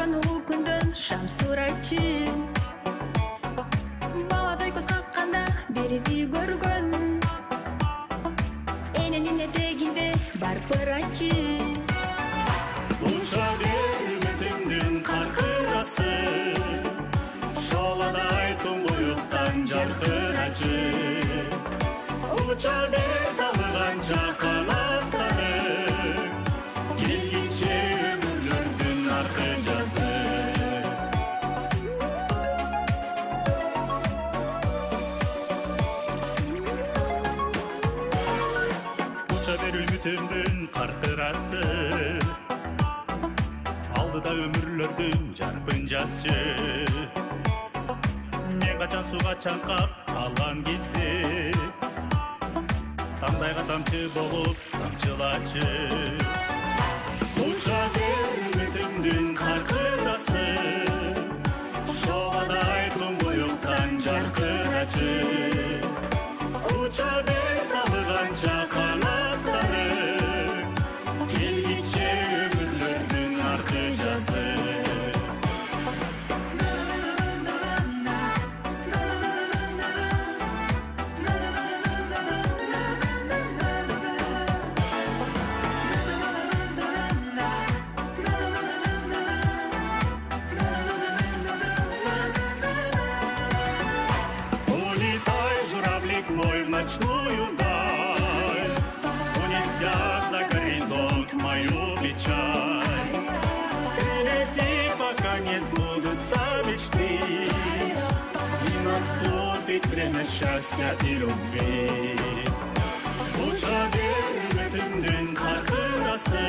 көргөн улуу күндөн шам сурайчы. Баладай көз какканда бериди көргөн. Эненин этегинде бар пырачы. Уча бермедимдин каркырасы, шоладай туңгуюктан жаркырачы. Уча бер табылганча канаттары, келгенче өмүрлөрдүн аркы жазы. Уча бер үмүтүмдүн каркырасы, алдыда өмүрлөрдүн жаркын жазчы. Мен качан суга чаңкап калган кезде, тандайга тамчы болуп тамчылачы. Уча бер үмүтүмдүн каркырасы, шоладай туңгуюктан жаркырачы. Уча бер табылганча канаттары, келгенче өмүрлөрдүн аркы жазы. Улетай, журавлик мой, в ночную даль, унеся за горизонт мою печаль. Ты лети, пока не сбудутся мечты, и наступит время счастья и любви. Уча бер үмүтүмдүн каркырасы,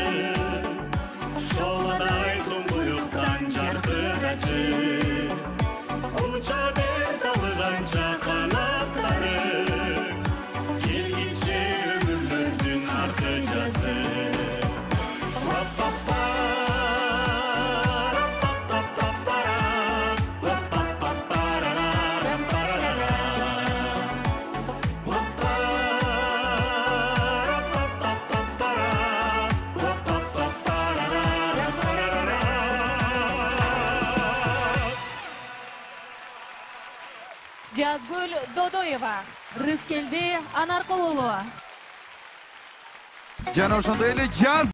шоладай туңгуюктан жаркырачы. Уча бер табылганча канаттары, келгенче өмүрлөрдүн аркы жазы. Жазгүл Додоева, Рыскелди Анаркулова. Жана ошондой эле жаз